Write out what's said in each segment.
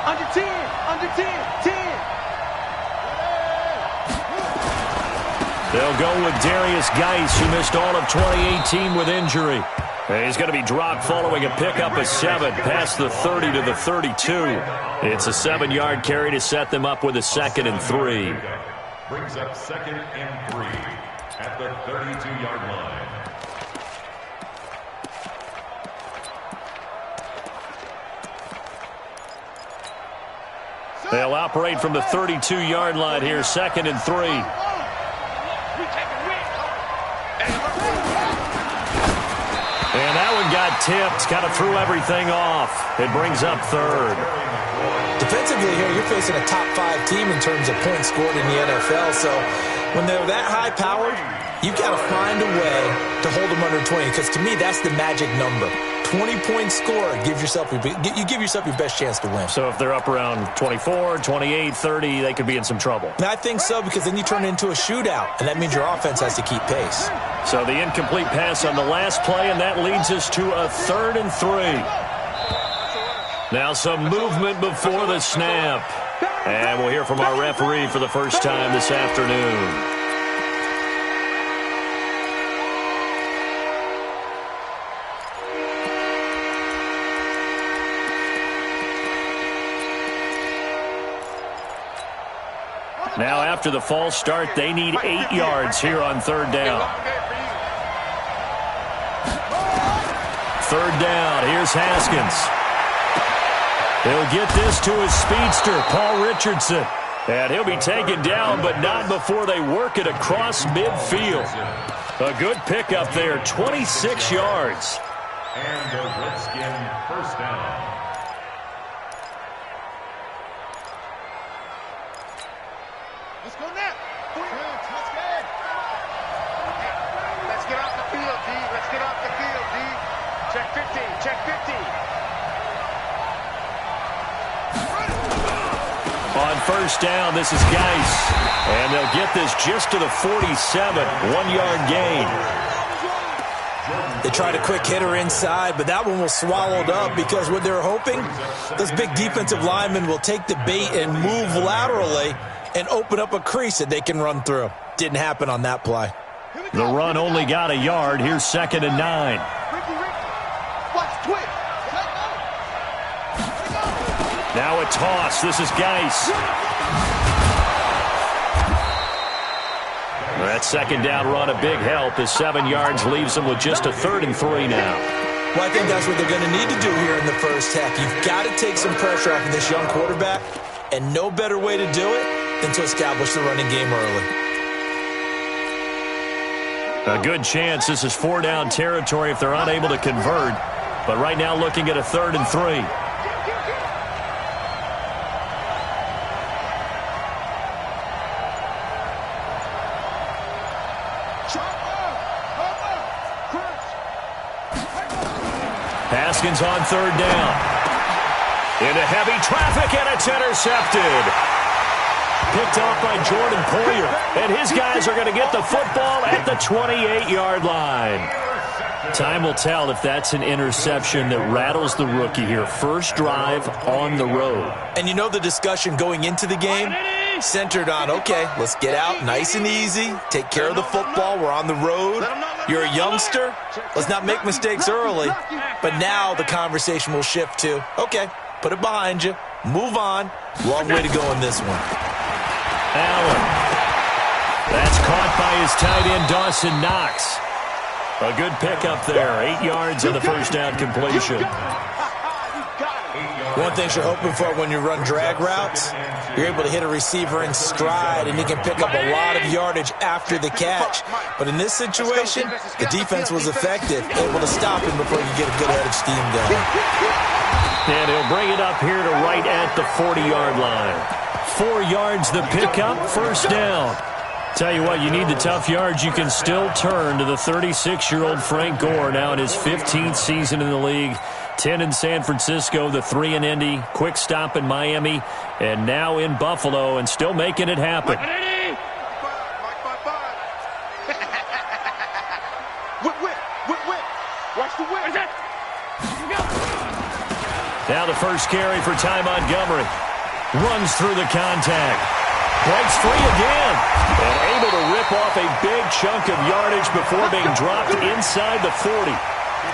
Under 10, under 10, 10. They'll go with Darius Geis, who missed all of 2018 with injury. He's going to be dropped following a pickup of 7 past the 30 to the 32. It's a 7-yard carry to set them up with a 2nd and 3. Brings up 2nd and 3 at the 32-yard line. They'll operate from the 32-yard line here, 2nd and 3. And that one got tipped, kind of threw everything off. It brings up 3rd. Defensively here, you're facing a top 5 team in terms of points scored in the NFL. So when they're that high-powered, you've got to find a way to hold them under 20. Because to me, that's the magic number. 20-point score, you give yourself your best chance to win. So if they're up around 24, 28, 30, they could be in some trouble. And I think so, because then you turn it into a shootout, and that means your offense has to keep pace. So the incomplete pass on the last play, and that leads us to a 3rd and 3. Now some movement before the snap. And we'll hear from our referee for the first time this afternoon. Now after the false start, they need 8 yards here on 3rd down. 3rd down, here's Haskins. He'll get this to his speedster, Paul Richardson. And he'll be taken down, but not before they work it across midfield. A good pickup there, 26 yards. And the Redskin first down. Let's go now. Let's get off the field, D. Let's get off the field, D. Check 15. Check 15. On 1st down, this is Geis. And they'll get this just to the 47. 1-yard gain. They tried a quick hitter inside, but that one was swallowed up because what they're hoping, those big defensive linemen will take the bait and move laterally and open up a crease that they can run through. Didn't happen on that play. The run only got a yard. Here's 2nd and 9. Now a toss. This is Geis. That 2nd down run, a big help. As 7 yards leaves them with just a 3rd and 3 now. Well, I think that's what they're going to need to do here in the first half. You've got to take some pressure off of this young quarterback, and no better way to do it than to establish the running game early. A good chance this is 4-down territory if they're unable to convert. But right now looking at a 3rd and 3. Haskins on 3rd down. Into heavy traffic, and it's intercepted. Picked off by Jordan Poyer. And his guys are going to get the football at the 28-yard line. Time will tell if that's an interception that rattles the rookie here. First drive on the road. And you know the discussion going into the game centered on, okay, let's get out nice and easy, take care of the football, we're on the road. You're a youngster, let's not make mistakes early. But now the conversation will shift to, okay, put it behind you, move on. Long way to go in this one. Allen. That's caught by his tight end, Dawson Knox. A good pickup there. 8 yards on the first down completion. One thing you're hoping for when you run drag routes, you're able to hit a receiver in stride, and he can pick up a lot of yardage after the catch. But in this situation, the defense was effective, able to stop him before you get a good head of steam going. And he'll bring it up here to right at the 40-yard line. 4 yards the pickup, first down. Tell you what, you need the tough yards. You can still turn to the 36-year-old Frank Gore, now in his 15th season in the league. 10 in San Francisco, the 3 in Indy, quick stop in Miami, and now in Buffalo, and still making it happen. Now the first carry for Ty Montgomery. Runs through the contact. Breaks free again. And able to rip off a big chunk of yardage before being dropped inside the 40.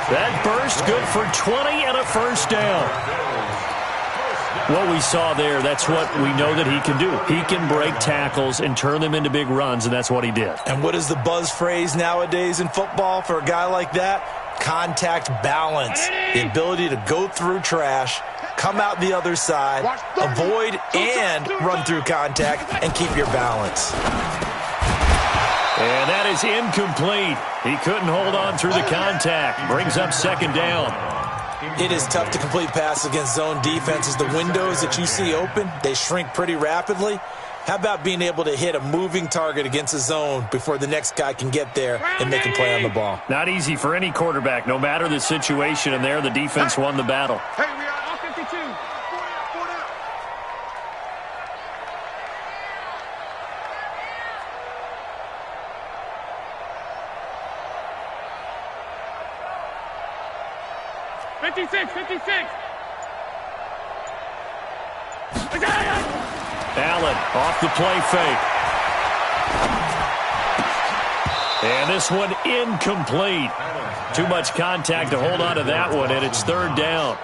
That burst good for 20 and a first down. What we saw there, that's what we know that he can do. He can break tackles and turn them into big runs, and that's what he did. And what is the buzz phrase nowadays in football for a guy like that? Contact balance. The ability to go through trash, come out the other side, avoid and run through contact, and keep your balance. And that is incomplete. He couldn't hold on through the contact. Brings up second down. It is tough to complete passes against zone defenses. The windows that you see open, they shrink pretty rapidly. How about being able to hit a moving target against a zone before the next guy can get there and make a play on the ball? Not easy for any quarterback, no matter the situation, and there the defense won the battle. Hey, we are all 52. 4 down. 56, 56. Allen off the play fake. And this one incomplete. Too much contact to hold on to that one, and it's third down.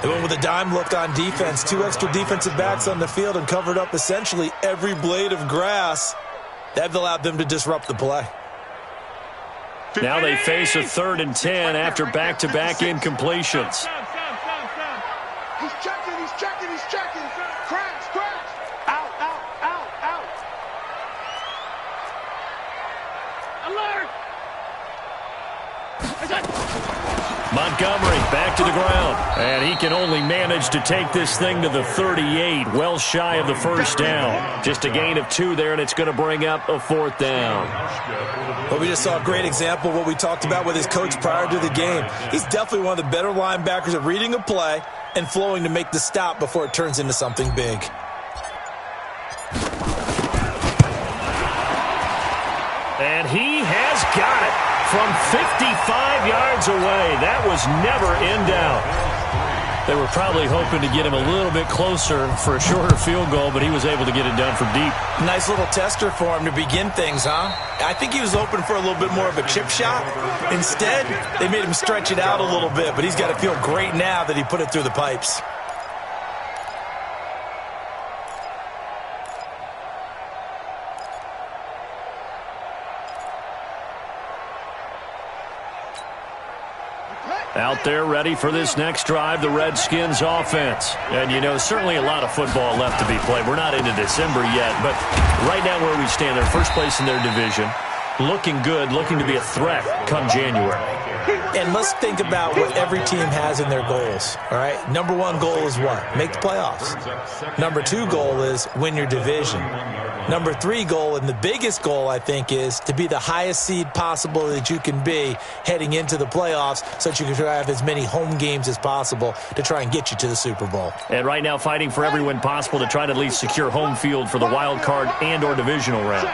They went with a dime look on defense. 2 extra defensive backs on the field and covered up essentially every blade of grass. That allowed them to disrupt the play. Now they face a 3rd and 10 after back-to-back incompletions. He's checking. Crash. Out. Alert! Montgomery back to the ground. And he can only manage to take this thing to the 38, well shy of the first down. Just a gain of 2 there, and it's going to bring up a 4th down. Well, we just saw a great example of what we talked about with his coach prior to the game. He's definitely one of the better linebackers at reading a play and flowing to make the stop before it turns into something big. And he has got it from 55 yards away. That was never in doubt. They were probably hoping to get him a little bit closer for a shorter field goal, but he was able to get it done from deep. Nice little tester for him to begin things, huh? I think he was open for a little bit more of a chip shot. Instead, they made him stretch it out a little bit, but he's got to feel great now that he put it through the pipes. Out there ready for this next drive, the Redskins offense. And, you know, certainly a lot of football left to be played. We're not into December yet, but right now where we stand, they're first place in their division. Looking good, looking to be a threat come January. And let's think about what every team has in their goals, all right? Number 1 goal is what? Make the playoffs. Number 2 goal is win your division. Number 3 goal, and the biggest goal, I think, is to be the highest seed possible that you can be heading into the playoffs so that you can have as many home games as possible to try and get you to the Super Bowl. And right now fighting for every win possible to try to at least secure home field for the wild card and or divisional round.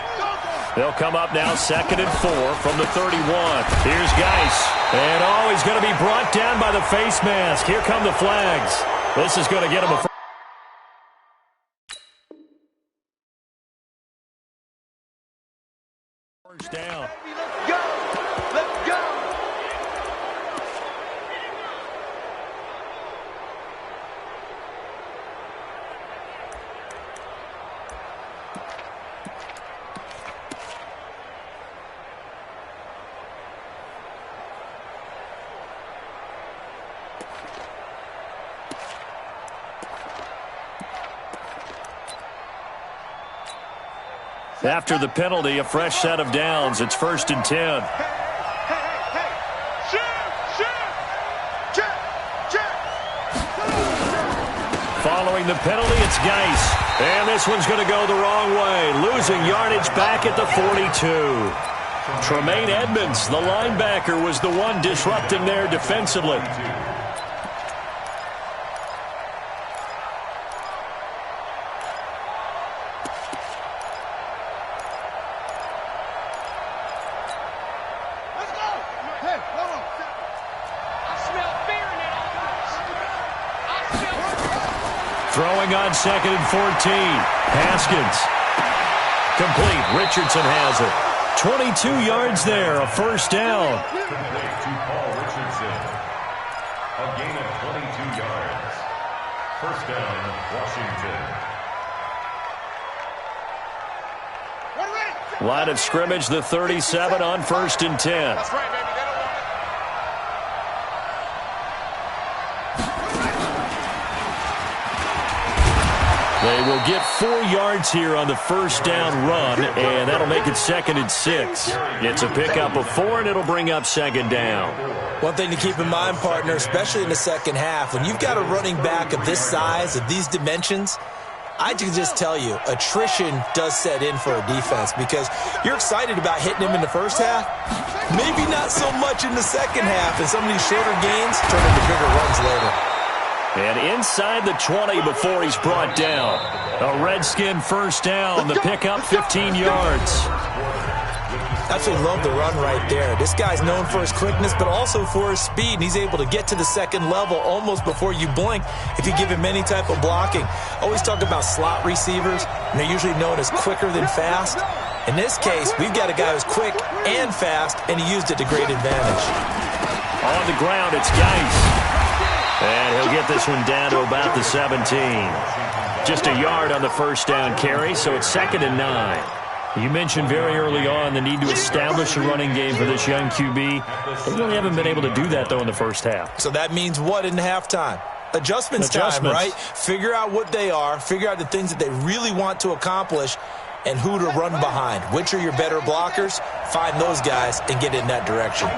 They'll come up now 2nd and 4 from the 31. Here's Geis. And, he's going to be brought down by the face mask. Here come the flags. This is going to get him a first down. Let's go. After the penalty, a fresh set of downs. It's 1st and 10. Hey. Shoot. Check. Following the penalty, it's Geis. And this one's going to go the wrong way. Losing yardage back at the 42. Tremaine Edmonds, the linebacker, was the one disrupting there defensively. Throwing on 2nd and 14. Haskins. Complete. Richardson has it. 22 yards there, a first down. Complete to Paul Richardson. A gain of 22 yards. First down, Washington. Line of scrimmage, the 37 on 1st and 10. That's right, baby. They don't want it. They will get 4 yards here on the first down run, and that'll make it 2nd and 6. It's a pickup of 4, and it'll bring up 2nd down. One thing to keep in mind, partner, especially in the second half, when you've got a running back of this size, of these dimensions, I can just tell you, attrition does set in for a defense because you're excited about hitting him in the first half. Maybe not so much in the second half, and some of these shorter gains turn into bigger runs later. And inside the 20 before he's brought down. A Redskin first down, the pickup 15 yards. Absolutely love the run right there. This guy's known for his quickness, but also for his speed. And he's able to get to the second level almost before you blink if you give him any type of blocking. Always talk about slot receivers, and they're usually known as quicker than fast. In this case, we've got a guy who's quick and fast, and he used it to great advantage. On the ground, it's Geis. And he'll get this one down to about the 17. Just a yard on the first down carry, so it's 2nd and 9. You mentioned very early on the need to establish a running game for this young QB. They really haven't been able to do that, though, in the first half. So that means what in halftime? Adjustments time, right? Figure out what they are, figure out the things that they really want to accomplish, and who to run behind. Which are your better blockers? Find those guys and get in that direction.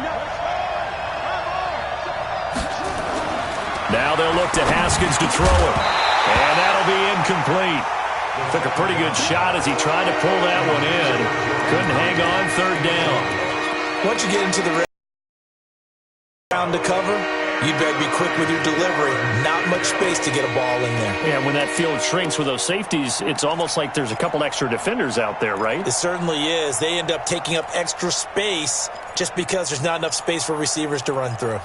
Now they'll look to Haskins to throw it. And that'll be incomplete. Took a pretty good shot as he tried to pull that one in. Couldn't hang on, 3rd down. Once you get into the round to cover, you better be quick with your delivery. Not much space to get a ball in there. Yeah, when that field shrinks with those safeties, it's almost like there's a couple extra defenders out there, right? It certainly is. They end up taking up extra space just because there's not enough space for receivers to run through.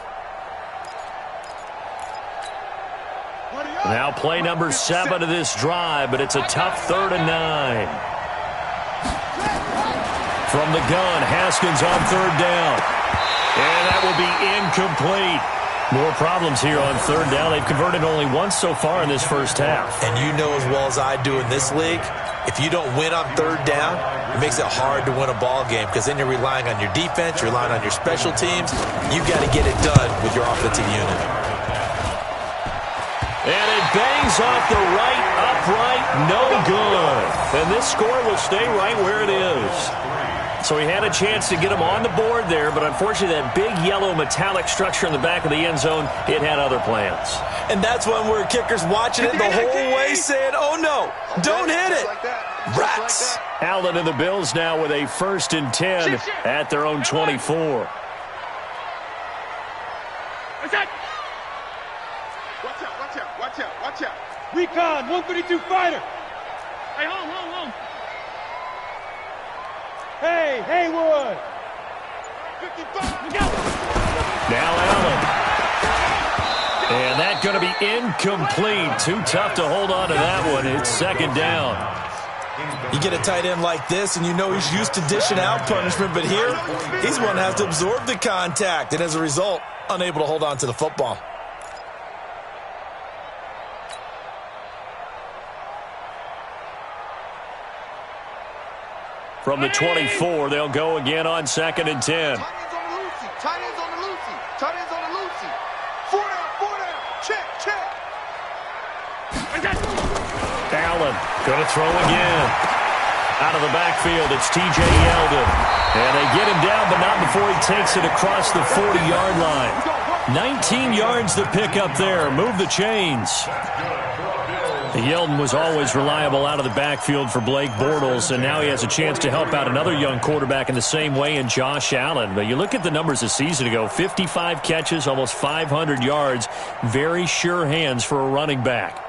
Now play number 7 of this drive, but it's a tough 3rd and 9. From the gun, Haskins on 3rd down. And that will be incomplete. More problems here on 3rd down. They've converted only once so far in this first half. And you know as well as I do in this league, if you don't win on 3rd down, it makes it hard to win a ball game because then you're relying on your defense, you're relying on your special teams. You've got to get it done with your offensive unit. And it bangs off the right upright, no good. And this score will stay right where it is. So he had a chance to get him on the board there, but unfortunately that big yellow metallic structure in the back of the end zone, it had other plans. And that's when we're kickers watching it the whole way saying, oh no, don't hit it. Rats. Allen and the Bills now with a 1st and 10 at their own 24. Watch out. Recon, 132 fighter. Hey, home. Hey, Haywood. 55. Look out. Now Allen. And that's going to be incomplete. Too tough to hold on to that one. It's 2nd down. You get a tight end like this, and you know he's used to dishing out punishment, but here, he's one that has to absorb the contact, and as a result, unable to hold on to the football. From the 24, they'll go again on 2nd and 10. Tight ends on the Lucy. 4 down. Check. Allen going to throw again. Out of the backfield, it's T.J. Yeldon. And they get him down, but not before he takes it across the 40-yard line. 19 yards to pick up there. Move the chains. Yeldon was always reliable out of the backfield for Blake Bortles, and now he has a chance to help out another young quarterback in the same way in Josh Allen. But you look at the numbers a season ago, 55 catches, almost 500 yards, very sure hands for a running back.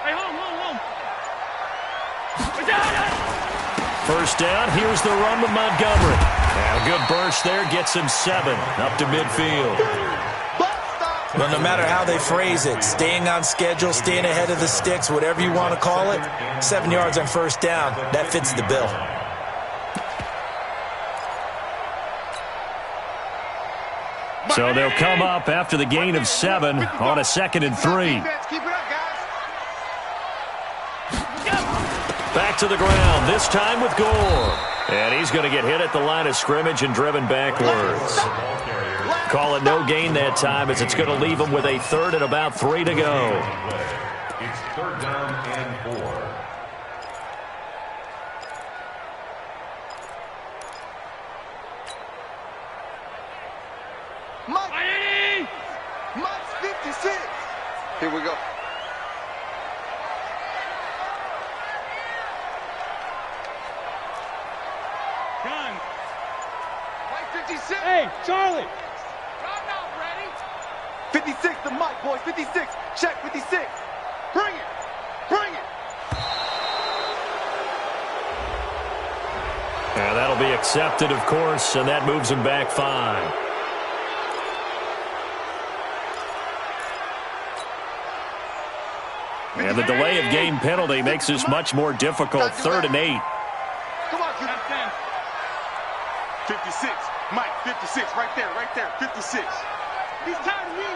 Hey, home. First down, here's the run with Montgomery. And a good burst there, gets him 7 up to midfield. Well, no matter how they phrase it, staying on schedule, staying ahead of the sticks, whatever you want to call it, 7 yards on first down, that fits the bill. So they'll come up after the gain of 7 on a 2nd and 3. Back to the ground, this time with Gore. And he's going to get hit at the line of scrimmage and driven backwards. Call it no gain that time, as it's going to leave him with a 3rd and about 3 to go. It's 3rd down and 4. Mike's 56. Here we go. John. Mike 56. Hey, Charlie. I'm not ready. 56 to Mike, boys. 56. Check 56. Bring it. Bring it. And that'll be accepted, of course, and that moves him back 5. And the delay of game penalty makes this much more difficult. 3rd and 8. Come on, kid. 56. Mike, 56. Right there, 56. He's tired of you.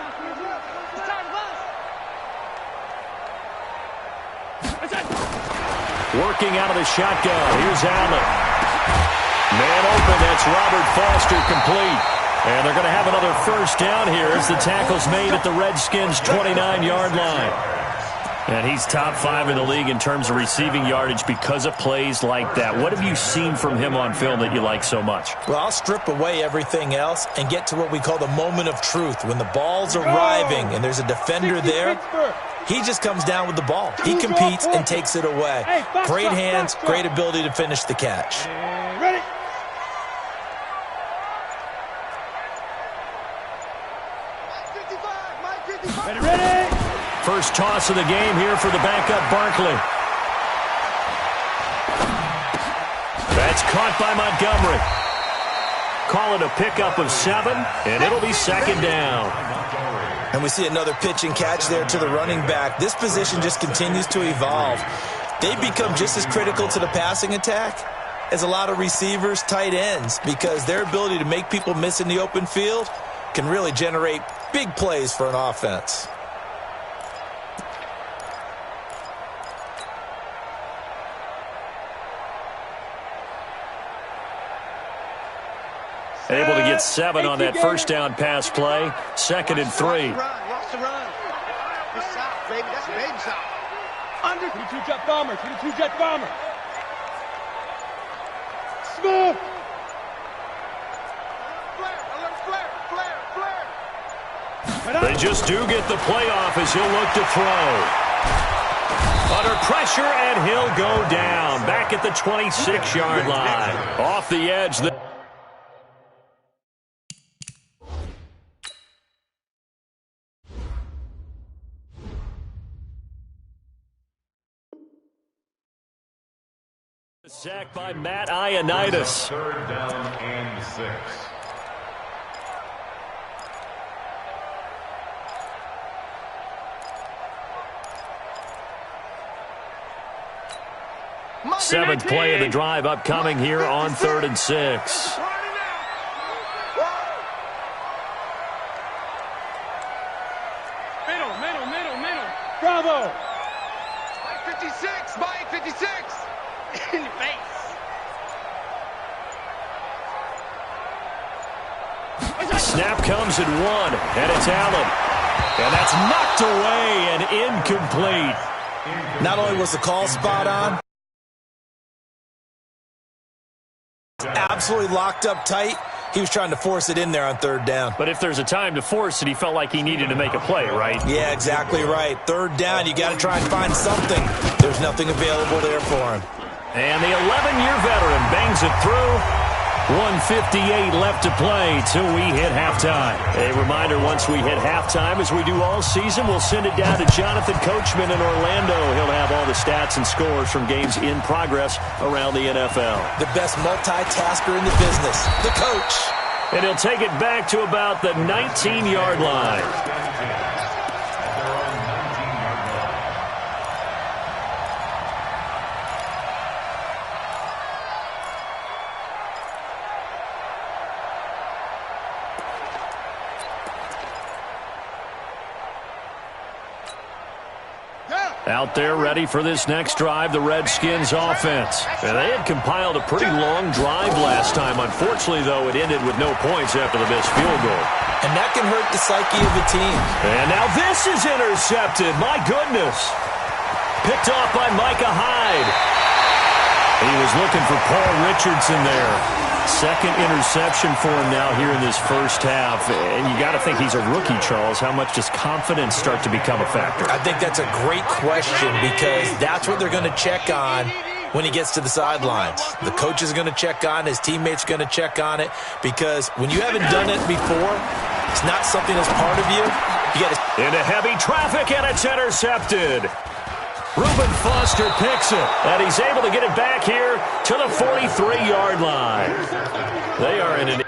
He's tired of us. Working out of the shotgun. Here's Allen. Man open. That's Robert Foster, complete. And they're going to have another first down here as the tackle's made at the Redskins' 29-yard line. And he's top 5 in the league in terms of receiving yardage because of plays like that. What have you seen from him on film that you like so much? Well, I'll strip away everything else and get to what we call the moment of truth. When the ball's arriving and there's a defender there, he just comes down with the ball. He competes and takes it away. Great hands, great ability to finish the catch. Ready? Ready? First toss of the game here for the backup Barkley. That's caught by Montgomery. Call it a pickup of 7, and it'll be 2nd down. And we see another pitch and catch there to the running back. This position just continues to evolve. They become just as critical to the passing attack as a lot of receivers, tight ends, because their ability to make people miss in the open field can really generate big plays for an offense. Able to get 7 on that first down pass play. 2nd and 3. Watch the run. Good shot, baby. That's a baby shot. Under. 22 jet bomber. 22 jet bomber. Smooth. Flare. They just do get the playoff as he'll look to throw. Under pressure, and he'll go down. Back at the 26-yard line. Off the edge. Sacked by Matt Ioannidis. 3rd down and 6. Seventh play of the drive upcoming here on 3rd and 6. Middle. Bravo. Mike 56. Mike 56. In your face. Snap comes at 1, and it's Allen. And that's knocked away and incomplete. Not only was the call spot on, absolutely locked up tight. He was trying to force it in there on 3rd down. But if there's a time to force it, he felt like he needed to make a play, right? Yeah, exactly right. 3rd down, you got to try and find something. There's nothing available there for him. And the 11-year veteran bangs it through. 1:58 left to play till we hit halftime. A reminder, once we hit halftime, as we do all season, we'll send it down to Jonathan Coachman in Orlando. He'll have all the stats and scores from games in progress around the NFL. The best multitasker in the business, the coach. And he'll take it back to about the 19-yard line. Out there ready for this next drive, the Redskins offense. And they had compiled a pretty long drive last time. Unfortunately, though, it ended with no points after the missed field goal. And that can hurt the psyche of the team. And now this is intercepted. My goodness. Picked off by Micah Hyde. He was looking for Paul Richardson there. Second interception for him now here in this first half. And you got to think he's a rookie, Charles. How much does confidence start to become a factor? I think that's a great question because that's what they're going to check on when he gets to the sidelines. The coach is going to check on, his teammates are going to check on it, because when you haven't done it before, it's not something that's part of you. You got to... Into heavy traffic, and it's intercepted. Reuben Foster picks it, and he's able to get it back here to the 43-yard line. They are in an...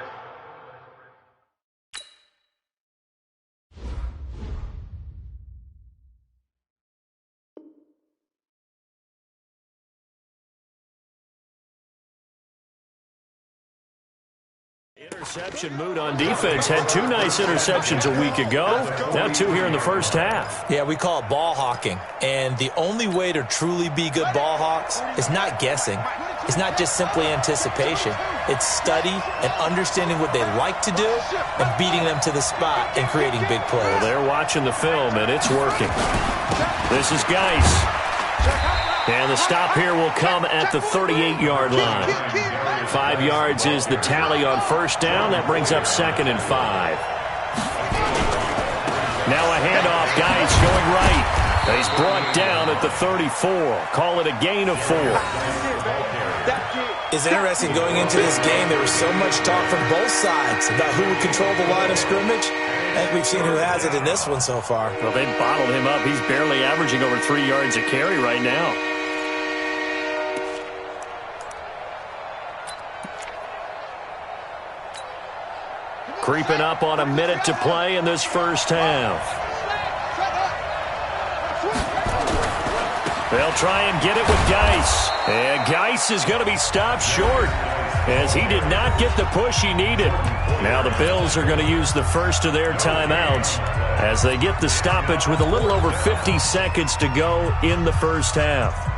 Interception mood on defense. Had two nice interceptions a week ago. Now two here in the first half. Yeah, we call it ball hawking. And the only way to truly be good ball hawks is not guessing. It's not just simply anticipation. It's study and understanding what they like to do and beating them to the spot and creating big plays. Well, they're watching the film, and it's working. This is Geis. And the stop here will come at the 38-yard line. 5 yards is the tally on first down. That brings up 2nd and 5. Now a handoff. Geis going right. He's brought down at the 34. Call it a gain of 4. It's interesting going into this game. There was so much talk from both sides about who would control the line of scrimmage. I think we've seen who has it in this one so far. Well, they bottled him up. He's barely averaging over 3 yards a carry right now. Creeping up on a minute to play in this first half. They'll try and get it with Geis. And Geis is going to be stopped short as he did not get the push he needed. Now the Bills are going to use the first of their timeouts as they get the stoppage with a little over 50 seconds to go in the first half.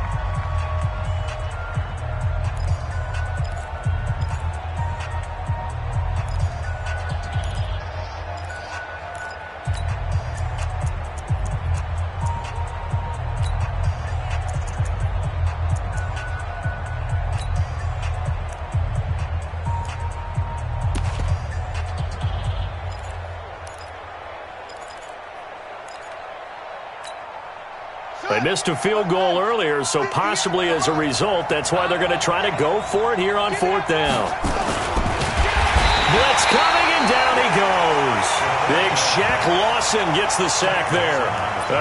They missed a field goal earlier, so possibly as a result, that's why they're going to try to go for it here on 4th down. Blitz coming, and down he goes. Big Shaq Lawson gets the sack there.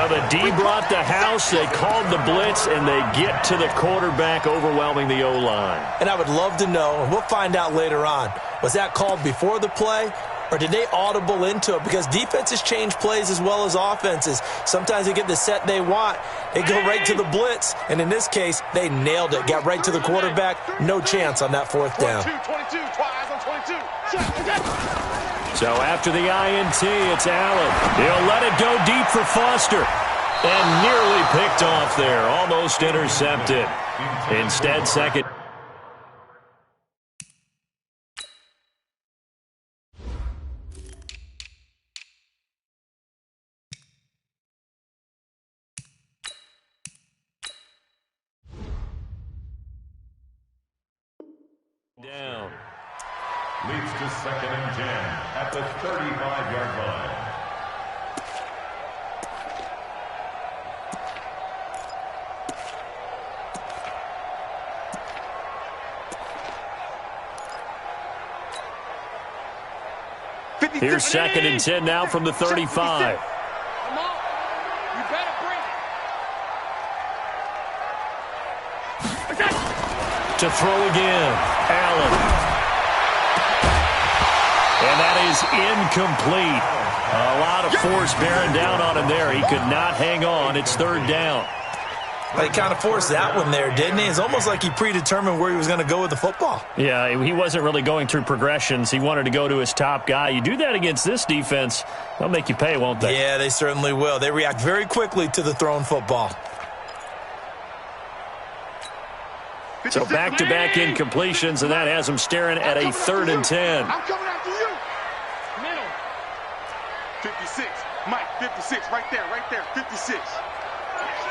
The D brought the house, they called the blitz, and they get to the quarterback, overwhelming the O-line. And I would love to know, and we'll find out later on, was that called before the play? Or did they audible into it? Because defenses change plays as well as offenses. Sometimes they get the set they want. They go right to the blitz. And in this case, they nailed it. Got right to the quarterback. No chance on that 4th down. 22, twice on 22. So after the INT, it's Allen. He'll let it go deep for Foster. And nearly picked off there. Almost intercepted. Instead, second. Down. Leads to 2nd and 10 at the 35-yard line. Here's 2nd and 10 now from the 35. Come on. You better bring it. To throw again. Allen. And that is incomplete. A lot of force bearing down on him there. He could not hang on. It's 3rd down. He kind of forced that one there, didn't he? It's almost like he predetermined where he was going to go with the football. Yeah, he wasn't really going through progressions. He wanted to go to his top guy. You do that against this defense, they'll make you pay, won't they? Yeah, they certainly will. They react very quickly to the thrown football. So back-to-back incompletions, and that has him staring at a 3rd and 10. I'm coming after you. Middle. 56. Mike, 56. Right there, 56.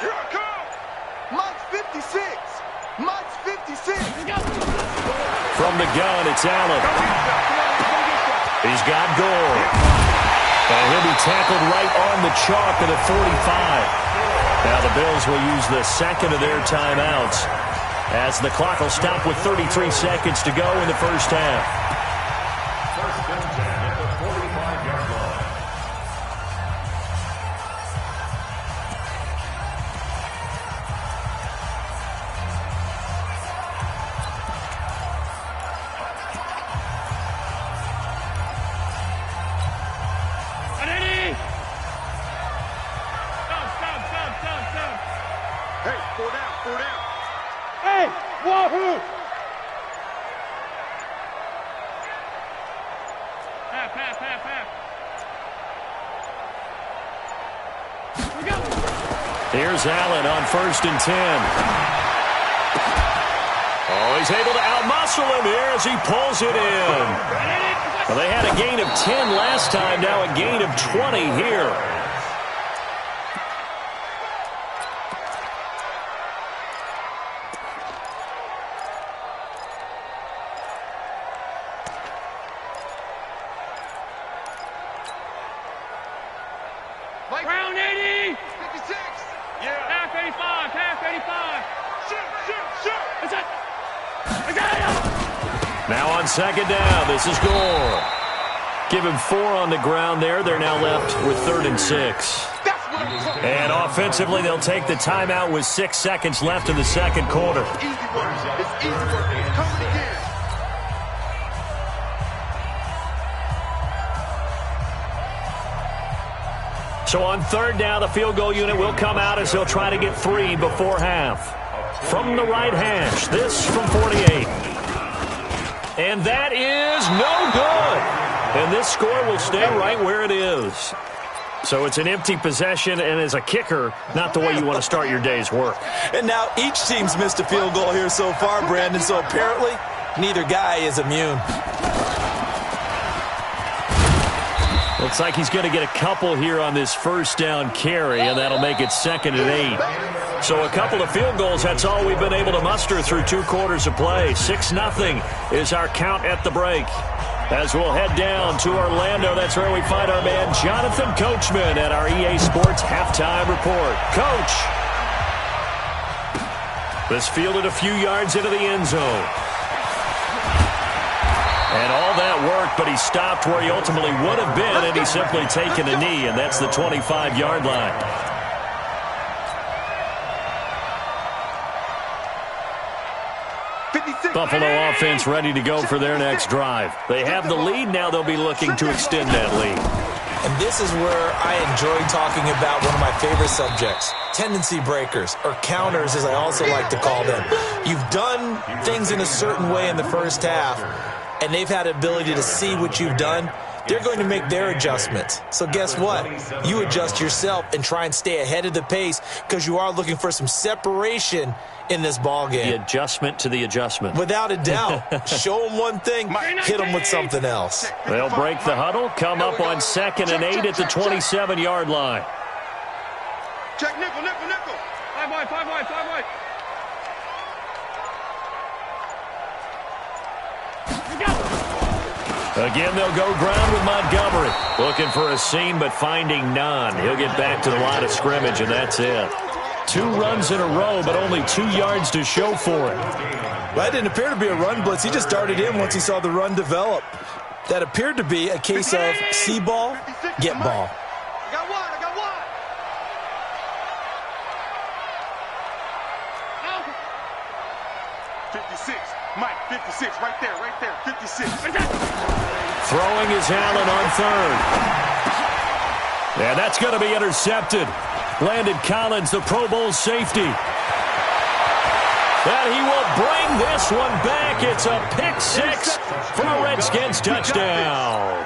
Here I come. Mike's 56. Mike's 56. From the gun, it's Allen. He's got Gore. And he'll be tackled right on the chalk of the 45. Now the Bills will use the 2nd of their timeouts, as the clock will stop with 33 seconds to go in the first half. 1st and 10 at the 45-yard line. Stop. Hey, 4 down. Hey, Wahoo! Half. We go. Here's Allen on 1st and 10. Oh, he's able to outmuscle him here as he pulls it in. Well, they had a gain of 10 last time, now a gain of 20 here. Round 80. 56. Yeah. Half 85. Shoot. That's it. I got it. Now on 2nd down, this is Gore. Give him 4 on the ground there. They're now left with 3rd and 6. That's what I'm talking about. And offensively, they'll take the timeout with 6 seconds left in the 2nd quarter. Easy work. It's easy work. It's coming again. So on 3rd down, the field goal unit will come out as they'll try to get 3 before half. From the right hash, this from 48. And that is no good. And this score will stay right where it is. So it's an empty possession, and as a kicker, not the way you want to start your day's work. And now each team's missed a field goal here so far, Brandon, so apparently neither guy is immune. Looks like he's going to get a couple here on this 1st down carry, and that'll make it 2nd and 8. So a couple of field goals, that's all we've been able to muster through 2 quarters of play. 6-0 is our count at the break. As we'll head down to Orlando, that's where we find our man Jonathan Coachman at our EA Sports Halftime Report. Coach! This fielded a few yards into the end zone. And all that worked, but he stopped where he ultimately would have been, and he's simply taken a knee, and that's the 25-yard line. Buffalo offense ready to go for their next drive. They have the lead. Now they'll be looking to extend that lead. And this is where I enjoy talking about one of my favorite subjects, tendency breakers, or counters as I also like to call them. You've done things in a certain way in the first half, and they've had the ability to see what you've done. They're going to make their adjustments. So guess what? You adjust yourself and try and stay ahead of the pace because you are looking for some separation in this ball game. The adjustment to the adjustment. Without a doubt. Show them one thing, hit them with something else. They'll break the huddle, come up on 2nd and 8 at the 27-yard line. Check nickel. 5 wide. Again, they'll go ground with Montgomery. Looking for a seam, but finding none. He'll get back to the line of scrimmage, and that's it. 2 runs in a row, but only 2 yards to show for it. Well, that didn't appear to be a run blitz. He just darted in once he saw the run develop. That appeared to be a case of see ball, get ball. I got one. 56, Mike, 56, right there, 56. Throwing is Allen on third. And that's going to be intercepted. Landon Collins, the Pro Bowl safety. And he will bring this one back. It's a pick six for a Redskins touchdown.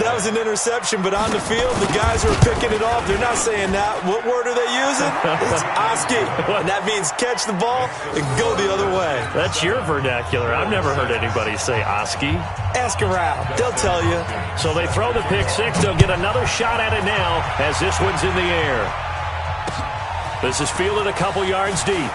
That was an interception, but on the field, the guys who are picking it off, they're not saying that. What word are they using? It's Oski, and that means catch the ball and go the other way. That's your vernacular. I've never heard anybody say Oski. Ask around. They'll tell you. So they throw the pick six. They'll get another shot at it now as this one's in the air. This is fielded a couple yards deep.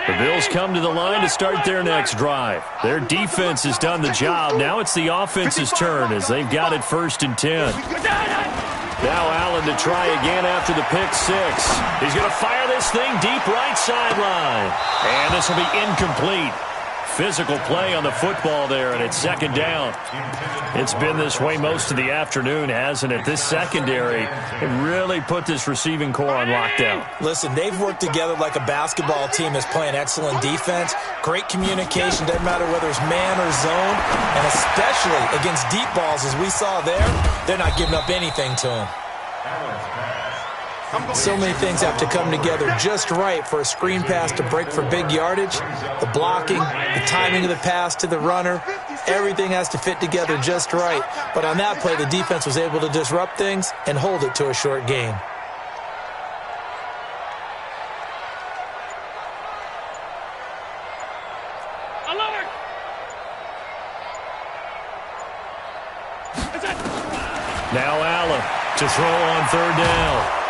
The Bills come to the line to start their next drive. Their defense has done the job. Now it's the offense's turn as they've got it 1st and 10. Now Allen to try again after the pick six. He's going to fire this thing deep right sideline. And this will be incomplete. Physical play on the football there, and it's 2nd down. It's been this way most of the afternoon, hasn't it? This secondary really put this receiving core on lockdown. Listen, they've worked together like a basketball team that's playing excellent defense. Great communication, doesn't matter whether it's man or zone, and especially against deep balls, as we saw there, they're not giving up anything to them. So many things have to come together just right for a screen pass to break for big yardage. The blocking, the timing of the pass to the runner, everything has to fit together just right. But on that play, the defense was able to disrupt things and hold it to a short gain. Now Allen to throw on 3rd down.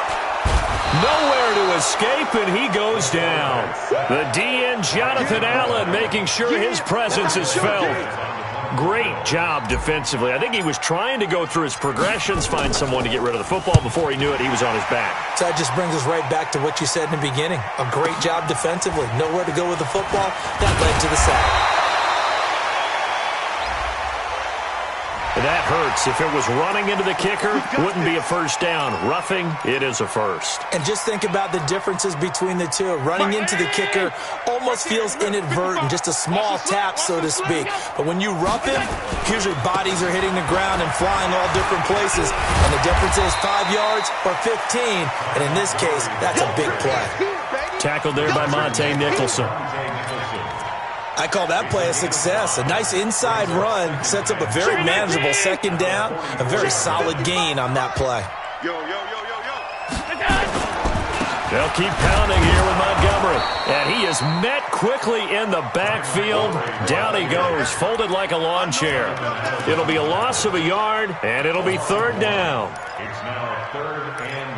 Nowhere to escape, and he goes down. The DN, Jonathan Allen, making sure his presence is felt. Great job defensively. I think he was trying to go through his progressions, find someone to get rid of the football. Before he knew it, he was on his back. So that just brings us right back to what you said in the beginning. A great job defensively. Nowhere to go with the football. That led to the sack. That hurts. If it was running into the kicker, wouldn't be a 1st down. Roughing, it is a 1st. And just think about the differences between the two. Running into the kicker almost feels inadvertent, just a small tap, so to speak. But when you rough him, usually bodies are hitting the ground and flying all different places. And the difference is 5 yards or 15. And in this case, that's a big play. Tackled there by Monte Nicholson. I call that play a success. A nice inside run sets up a very manageable 2nd down. A very solid gain on that play. They'll keep pounding here with Montgomery. And he is met quickly in the backfield. Down he goes, folded like a lawn chair. It'll be a loss of a yard, and it'll be 3rd down. It's now 3rd and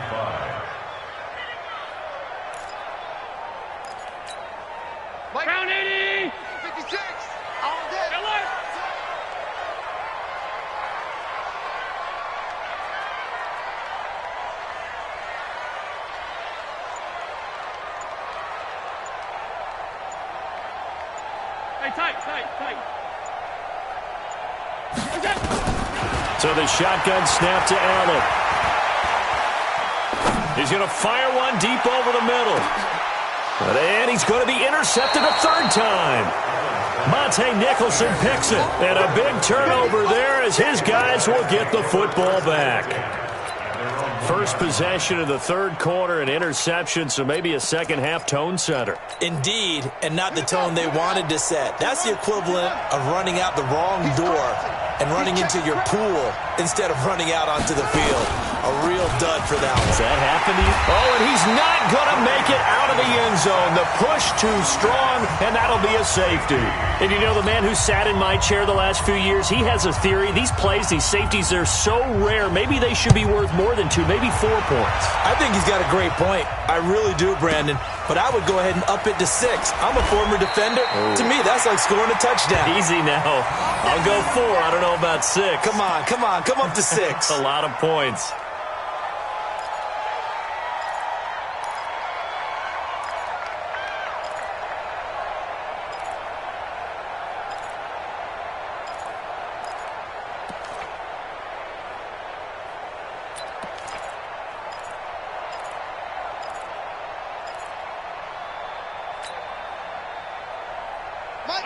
5. Round 80! 56, all day. Hey, tight. So the shotgun snap to Allen. He's going to fire one deep over the middle. And he's going to be intercepted a 3rd time. Monte Nicholson picks it. And a big turnover there as his guys will get the football back. First possession of the 3rd quarter, an interception, so maybe a second-half tone setter. Indeed, and not the tone they wanted to set. That's the equivalent of running out the wrong door and running into your pool instead of running out onto the field. A real dud stud for that one. Does that happen to you? Oh, and he's not going to make it out of the end zone. The push too strong, and that'll be a safety. And you know, the man who sat in my chair the last few years, he has a theory. These plays, these safeties, they're so rare. Maybe they should be worth more than 2, maybe 4 points. I think he's got a great point. I really do, Brandon. But I would go ahead and up it to 6. I'm a former defender. To me, that's like scoring a touchdown. Easy now. I'll go 4. I don't know about 6. Come on. Come up to 6. A lot of points.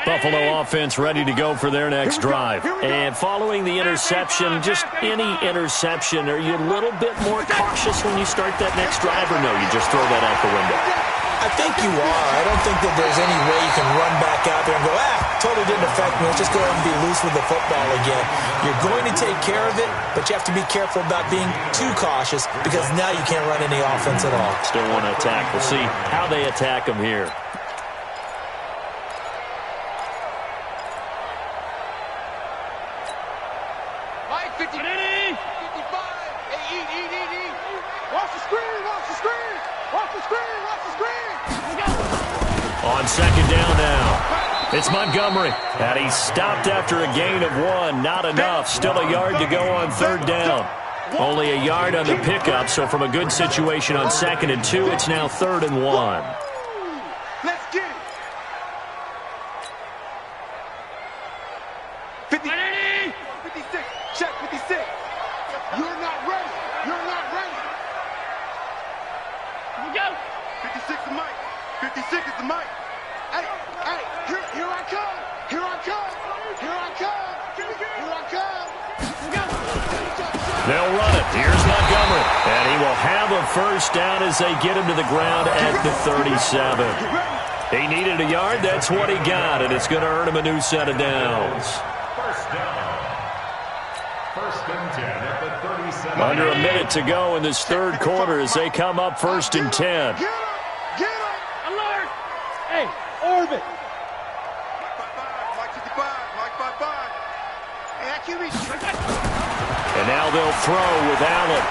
Buffalo offense ready to go for their next drive. And following the interception, just any interception, are you a little bit more cautious when you start that next drive, or no, you just throw that out the window? I think you are. I don't think that there's any way you can run back out there and go, totally didn't affect me. Let's just go ahead and be loose with the football again. You're going to take care of it, but you have to be careful about being too cautious because now you can't run any offense at all. Still want to attack. We'll see how they attack them here. On second down now, it's Montgomery, and he's stopped after a gain of 1. Not enough. Still a yard to go on third down. Only a yard on the pickup, so from a good situation on 2nd and 2, it's now 3rd and 1. Let's get it. 50, 56, check 56. You're not ready. You're not ready. Here we go. 56 is Mike. 56 is the Mike. Hey, here I come. Here I come. Here I come. Here I come. They'll run it. Here's Montgomery. And he will have a first down as they get him to the ground at the 37. He needed a yard. That's what he got, and it's going to earn him a new set of downs. First down. 1st and 10 at the 37. Under a minute to go in this third quarter as they come up 1st and 10. Get up. Alert. Hey, orbit. Mike 55. Mike 55. Hey, I can't reach. And now they'll throw with Allen.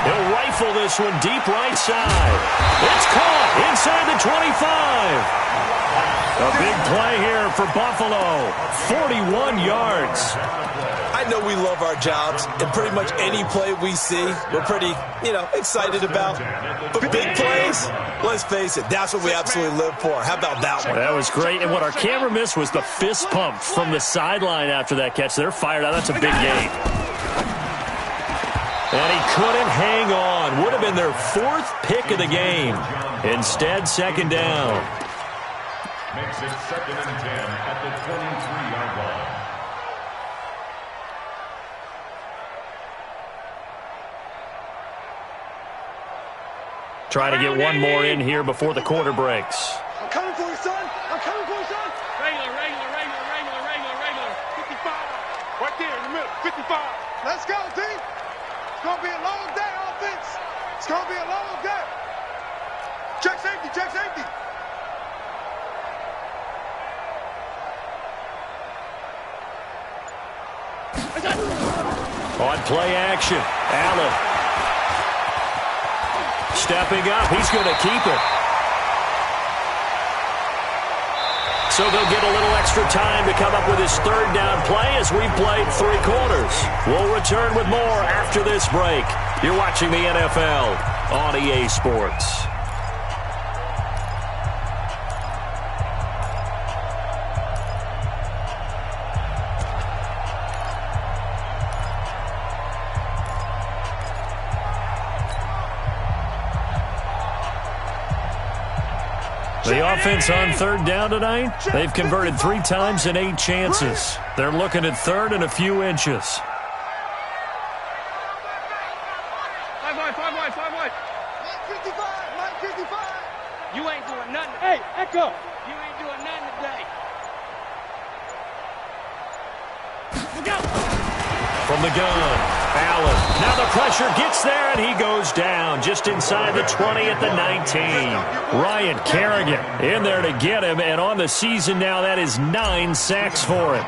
He'll rifle this one deep right side. It's caught inside the 25. A big play here for Buffalo. 41 yards. I know we love our jobs, and pretty much any play we see, we're pretty, excited about. But big plays, let's face it, that's what we absolutely live for. How about that one? That was great. And what our camera missed was the fist pump from the sideline after that catch. They're fired out. That's a big gain. And he couldn't hang on. Would have been their 4th pick of the game. Instead, 2nd down. Makes it 2nd and 10 at the 23-yard line. Trying to get one more in here before the quarter breaks. I'm coming for you, son. I'm coming for you, son. Regular. 55. Right there in the middle. 55. Let's go, D. It's going to be a long day, offense. It's going to be a long day. Check safety. On play action, Allen. Stepping up, he's going to keep it. So they'll get a little extra time to come up with his 3rd down play as we've played 3 quarters. We'll return with more after this break. You're watching the NFL on EA Sports. The offense on 3rd down tonight, they've converted 3 times in 8 chances. They're looking at 3rd and a few inches. 5 wide. Mike 55. You ain't doing nothing. Hey, Echo. You ain't doing nothing today. Look out. From the gun, Allen. Now the pressure gets there, and he goes down just inside the 20 at the 19. Ryan Kerrigan in there to get him, and on the season now, that is 9 sacks for him.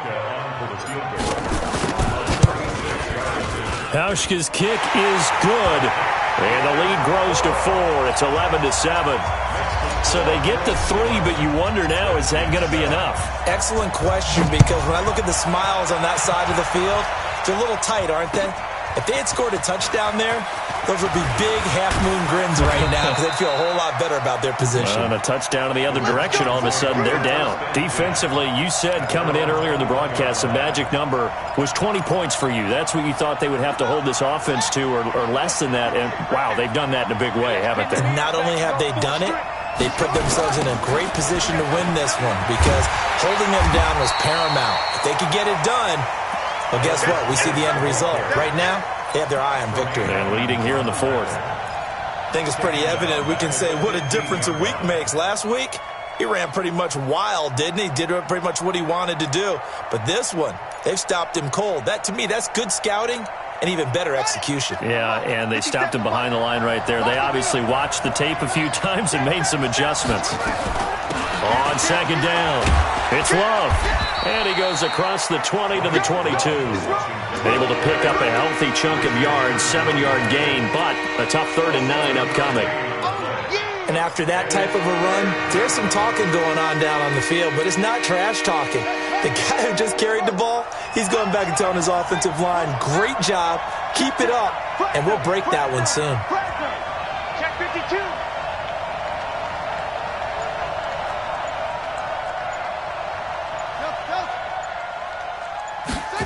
Hauschka's kick is good, and the lead grows to 4. It's 11-7. So they get to 3, but you wonder now, is that going to be enough? Excellent question, because when I look at the smiles on that side of the field, they're a little tight, aren't they? If they had scored a touchdown there, those would be big half-moon grins right now because they'd feel a whole lot better about their position. And a touchdown in the other direction, all of a sudden they're down. Defensively, you said coming in earlier in the broadcast, the magic number was 20 points for you. That's what you thought they would have to hold this offense to, or less than that. And, wow, they've done that in a big way, haven't they? And not only have they done it, they put themselves in a great position to win this one because holding them down was paramount. If they could get it done, well, guess what? We see the end result. Right now, they have their eye on victory. And leading here in the 4th. I think it's pretty evident. We can say what a difference a week makes. Last week, he ran pretty much wild, didn't he? Did pretty much what he wanted to do. But this one, they've stopped him cold. That, to me, that's good scouting and even better execution. Yeah, and they stopped him behind the line right there. They obviously watched the tape a few times and made some adjustments. On second down, it's Love. And he goes across the 20 to the 22. Able to pick up a healthy chunk of yards, 7-yard gain, but a tough 3rd and 9 upcoming. And after that type of a run, there's some talking going on down on the field, but it's not trash talking. The guy who just carried the ball, he's going back and telling his offensive line, great job, keep it up, and we'll break that one soon. Check 52.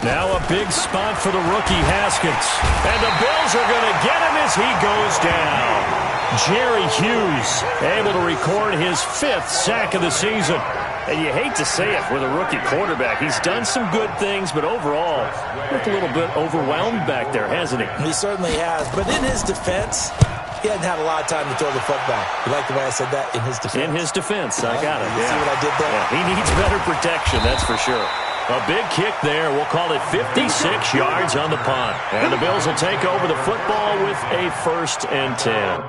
Now a big spot for the rookie Haskins. And the Bills are going to get him as he goes down. Jerry Hughes able to record his 5th sack of the season. And you hate to say it with a rookie quarterback. He's done some good things, but overall, looked a little bit overwhelmed back there, hasn't he? He certainly has. But in his defense, he hadn't had a lot of time to throw the football. You like the way I said that? In his defense. In his defense. I got it. You see what I did there? Yeah, he needs better protection, that's for sure. A big kick there. We'll call it 56 yards on the punt. And the Bills will take over the football with a 1st and 10.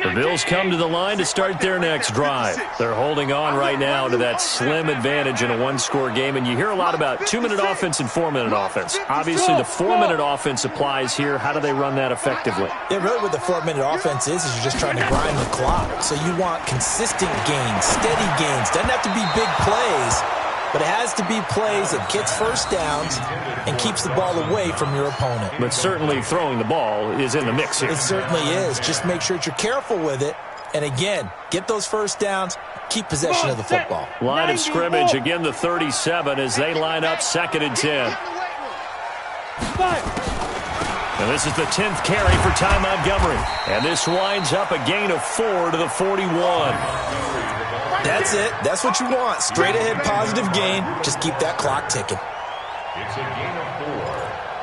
The Bills come to the line to start their next drive. They're holding on right now to that slim advantage in a 1-score game, and you hear a lot about 2-minute offense and 4-minute offense. Obviously, the 4-minute offense applies here. How do they run that effectively? Yeah, really what the 4-minute offense is you're just trying to grind the clock. So you want consistent gains, steady gains. Doesn't have to be big plays, but it has to be plays that gets first downs and keeps the ball away from your opponent. But certainly throwing the ball is in the mix here. It certainly is. Just make sure that you're careful with it. And again, get those first downs, keep possession of the football. Line of scrimmage, again the 37 as they line up 2nd and 10. And this is the 10th carry for Ty Montgomery. And this winds up a gain of 4 to the 41. That's it. That's what you want. Straight ahead positive gain. Just keep that clock ticking. It's a gain of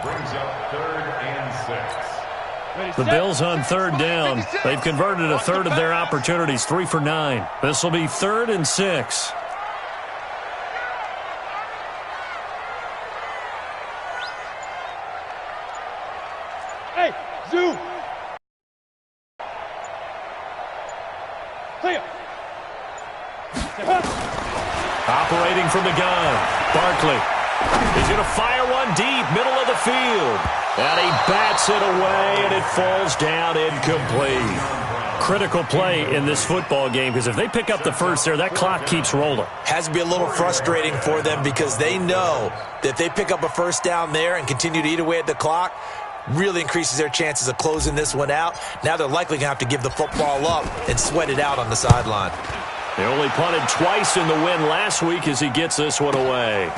4. Brings up 3rd and 6. The Bills on 3rd down. They've converted a 1/3 of their opportunities, 3 for 9. This will be 3rd and 6. Hey, Zoo. Clear. Operating from the gun, Barkley. He's going to fire one deep, middle of the field. And he bats it away, and it falls down incomplete. Critical play in this football game, because if they pick up the first there, that clock keeps rolling. Has to be a little frustrating for them because they know that if they pick up a first down there and continue to eat away at the clock, really increases their chances of closing this one out. Now they're likely going to have to give the football up and sweat it out on the sideline. They only punted twice in the win last week as he gets this one away.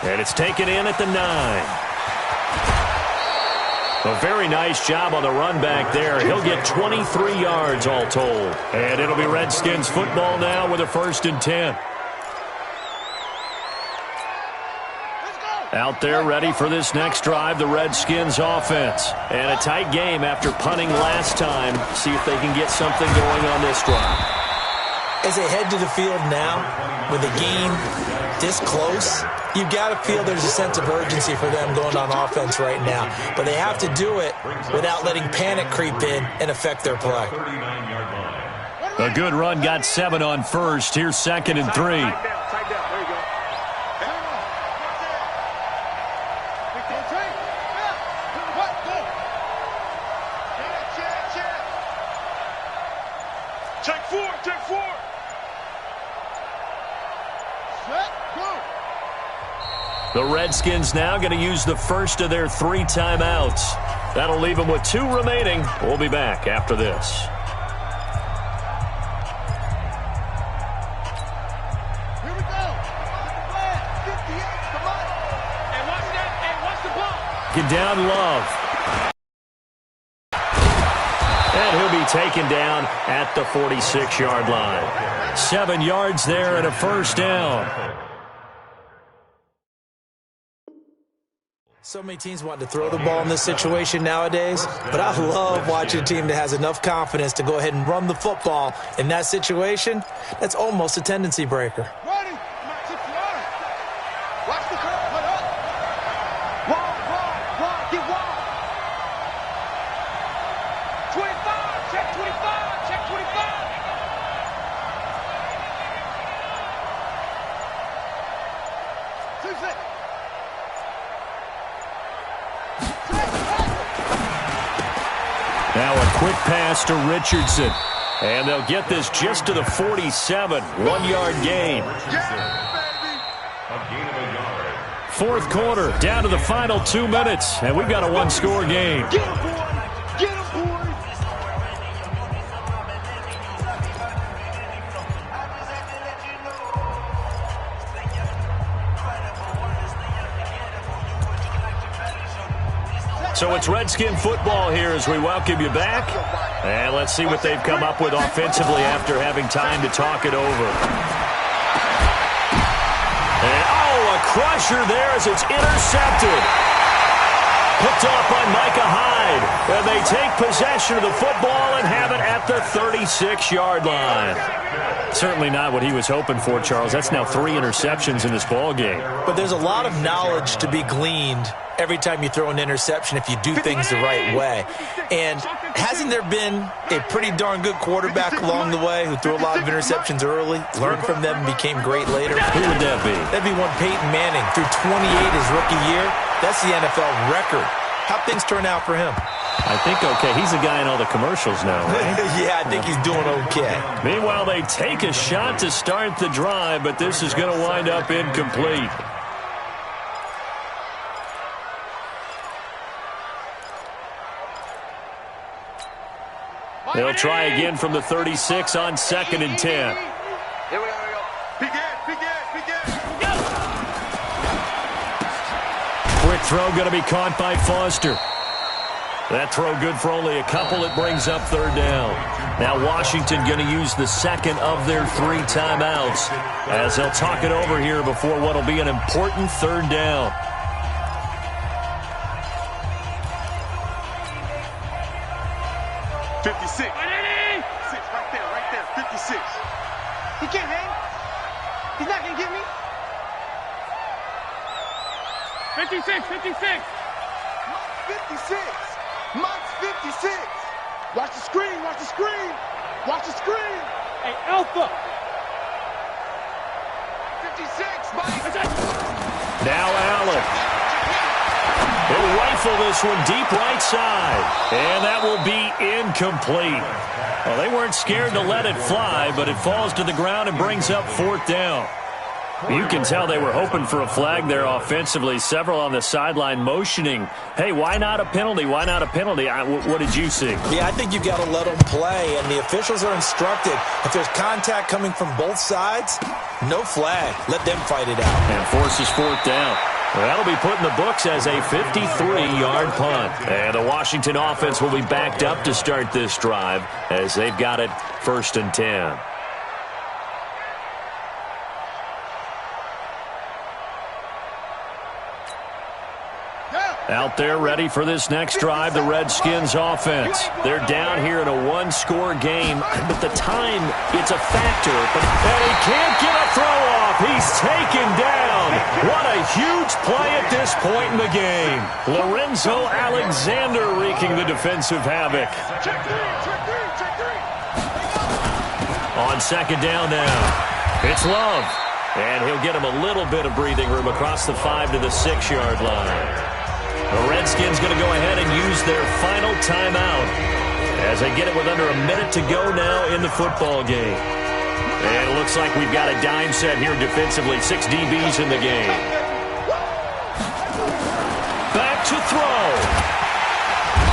And it's taken in at the 9. A very nice job on the run back there. He'll get 23 yards all told. And it'll be Redskins football now with a 1st and 10. Out there ready for this next drive, the Redskins offense. And a tight game after punting last time. See if they can get something going on this drive. As they head to the field now, with the game this close, you've got to feel there's a sense of urgency for them going on offense right now. But they have to do it without letting panic creep in and affect their play. A good run got 7 on first. Here's 2nd and 3. The Redskins now going to use the first of their 3 timeouts. That'll leave them with 2 remaining. We'll be back after this. Here we go. Come on. And watch that. And watch the ball. Get down, Love. And he'll be taken down at the 46-yard line. 7 yards there and a first down. So many teams want to throw the ball in this situation nowadays, but I love watching a team that has enough confidence to go ahead and run the football. In that situation, that's almost a tendency breaker. Ready? Watch the curve. Put up. Wide. Get wide. 25. Check 25. Check 25. Susan. Now a quick pass to Richardson. And they'll get this just to the 47. 1-yard gain. Fourth quarter, down to the final 2 minutes. And we've got a 1-score game. Get him, boy. Get him, boy. So it's Redskin football here as we welcome you back. And let's see what they've come up with offensively after having time to talk it over. And, a crusher there as it's intercepted. Picked off by Micah Hyde. And they take possession of the football and have it at the 36-yard line. Certainly not what he was hoping for, Charles. That's now 3 interceptions in this ball game. But there's a lot of knowledge to be gleaned every time you throw an interception if you do things the right way. And hasn't there been a pretty darn good quarterback along the way who threw a lot of interceptions early, learned from them, and became great later? Who would that be? That'd be one Peyton Manning. Threw 28 his rookie year. That's the NFL record. How'd things turn out for him? I think okay. He's a guy in all the commercials now, right? Yeah, I think he's doing okay. Meanwhile, they take a shot to start the drive, but this is going to wind up incomplete. They'll try again from the 36 on 2nd and 10. Here we go. Begin. Quick throw going to be caught by Foster. That throw good for only a couple. It brings up 3rd down. Now Washington going to use the 2nd of their 3 timeouts as they'll talk it over here before what will be an important 3rd down. Right there. 56. He can't hang. He's not going to get me. 56. 56. Mike's 56. Watch the screen. Watch the screen. Hey, Alpha. 56, Mike. Now Allen. He'll rifle this one deep right side. And that will be incomplete. Well, they weren't scared to let it fly, but it falls to the ground and brings up 4th down. You can tell they were hoping for a flag there offensively. Several on the sideline motioning, hey, why not a penalty? Why not a penalty? What did you see? Yeah, I think you've got to let them play, and the officials are instructed. If there's contact coming from both sides, no flag. Let them fight it out. And forces 4th down. Well, that'll be put in the books as a 53-yard punt. And the Washington offense will be backed up to start this drive as they've got it 1st and 10. Out there ready for this next drive, the Redskins offense. They're down here in a one-score game, but the time, it's a factor. And he can't get a throw off. He's taken down. What a huge play at this point in the game. Lorenzo Alexander wreaking the defensive havoc. On second down now, it's Love. And he'll get him a little bit of breathing room across the 5 to the 6-yard line. The Redskins going to go ahead and use their final timeout as they get it with under a minute to go now in the football game. And it looks like we've got a dime set here defensively. 6 DBs in the game. Back to throw.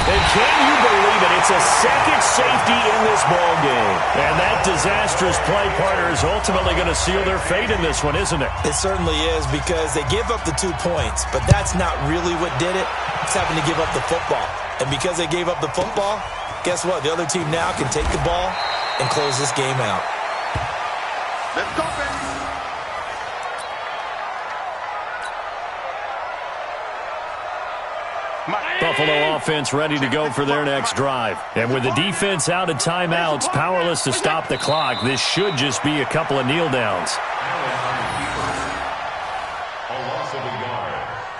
And can you believe it? It's a second safety in this ball game. And that disastrous play partner is ultimately going to seal their fate in this one, isn't it? It certainly is, because they give up the 2 points, but that's not really what did it. It's having to give up the football. And because they gave up the football, guess what? The other team now can take the ball and close this game out. Let's go, baby. Buffalo offense ready to go for their next drive. And with the defense out of timeouts, powerless to stop the clock, this should just be a couple of kneel downs. A loss of a yard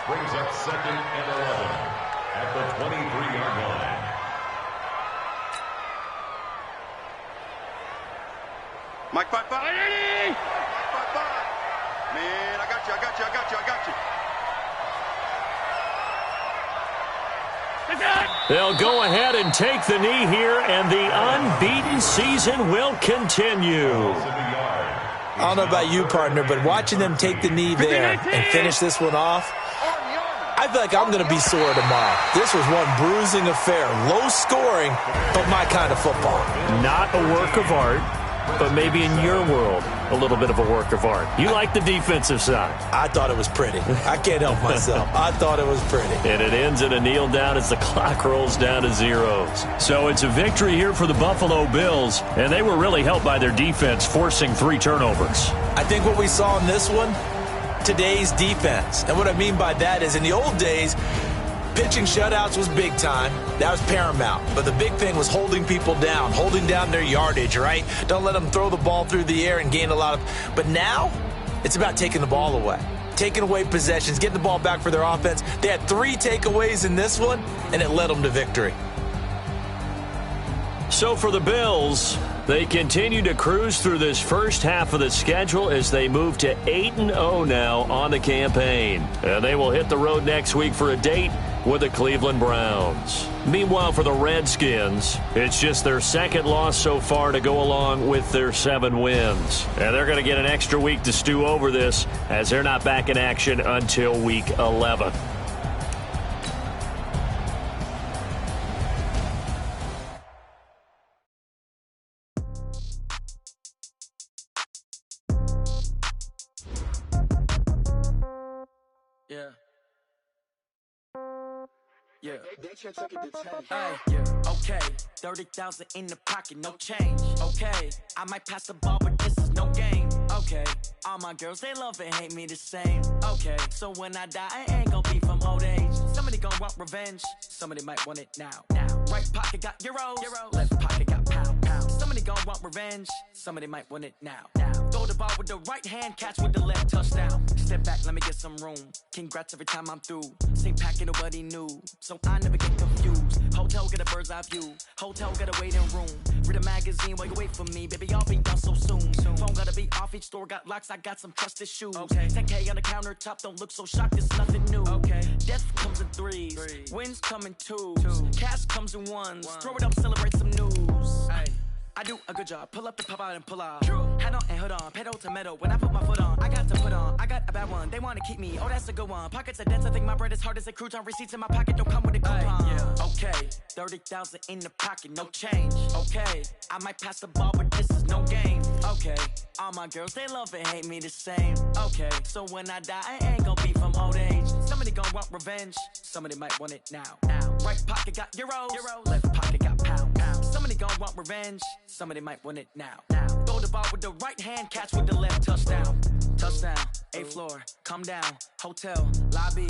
brings up 2nd and 11 at the 23-yard line. Mike 5-5. Mike 5-5. Man, I got you. They'll go ahead and take the knee here, and the unbeaten season will continue. I don't know about you, partner, but watching them take the knee there and finish this one off, I feel like I'm going to be sore tomorrow. This was one bruising affair. Low scoring, but my kind of football. Not a work of art, but maybe in your world, a little bit of a work of art. You like the defensive side. I thought it was pretty. I can't help myself. I thought it was pretty. And it ends in a kneel down as the clock rolls down to zeros. So it's a victory here for the Buffalo Bills, and they were really helped by their defense, forcing 3 turnovers. I think what we saw in this one, today's defense. And what I mean by that is in the old days, pitching shutouts was big time. That was paramount. But the big thing was holding people down, holding down their yardage, right? Don't let them throw the ball through the air and gain a lot of... But now, it's about taking the ball away. Taking away possessions, getting the ball back for their offense. They had 3 takeaways in this one, and it led them to victory. So for the Bills, they continue to cruise through this first half of the schedule as they move to 8-0 now on the campaign. And they will hit the road next week for a date with the Cleveland Browns. Meanwhile, for the Redskins, it's just their 2nd loss so far to go along with their 7 wins. And they're going to get an extra week to stew over this as they're not back in action until week 11. Yeah. Hey, yeah. Okay. 30,000 in the pocket, no change. Okay. I might pass the ball, but this is no game. Okay. All my girls, they love and hate me the same. Okay. So when I die, I ain't gonna be from old age. Somebody gonna want revenge. Somebody might want it now. Right pocket got euros. Left pocket got pound. Somebody gonna want revenge. Somebody might want it now. Throw the ball with the right hand, catch with the left, touchdown. Step back, let me get some room. Congrats every time I'm through. Same packet, nobody knew. So I never get confused. Hotel get a bird's eye view. Hotel got a waiting room. Read a magazine while you wait for me. Baby, I'll be done so soon. Phone gotta be off, each store got locks. I got some trusted shoes. 10K on the countertop, don't look so shocked, it's nothing new. Death comes in threes. Wins come in twos. Cash comes in ones. Throw it up, celebrate some news. I do a good job. Pull up the pop out and pull out. Head on and hood on. Pedal to metal. When I put my foot on, I got to put on. I got a bad one. They want to keep me. Oh, that's a good one. Pockets are dense. I think my bread is hard as a crouton. Receipts in my pocket don't come with a coupon. Okay. 30,000 in the pocket. No change. Okay. I might pass the ball, but this is no game. Okay. All my girls, they love and hate me the same. Okay. So when I die, I ain't gonna be from old age. Somebody gonna want revenge. Somebody might want it now. Right pocket got euros. Left pocket got pound. Somebody gonna want revenge. Somebody might want it now. Throw the ball with the right hand, catch with the left, touchdown. Touchdown, 8th floor, come down, hotel, lobby.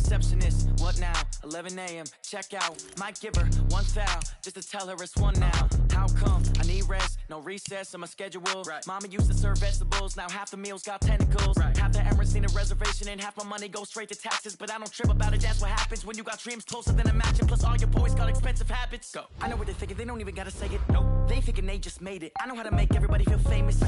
receptionist. What now? 11 a.m. Check out. Might give her one foul just to tell her it's one now. How come? I need rest. No recess in my schedule. Right. Mama used to serve vegetables. Now half the meals got tentacles. Right. Half the Emirates need a reservation and half my money goes straight to taxes. But I don't trip about it. That's what happens when you got dreams closer than imagine. Plus all your boys got expensive habits. Go. I know what they're thinking. They don't even gotta say it. No. They thinking they just made it. I know how to make everybody feel famous.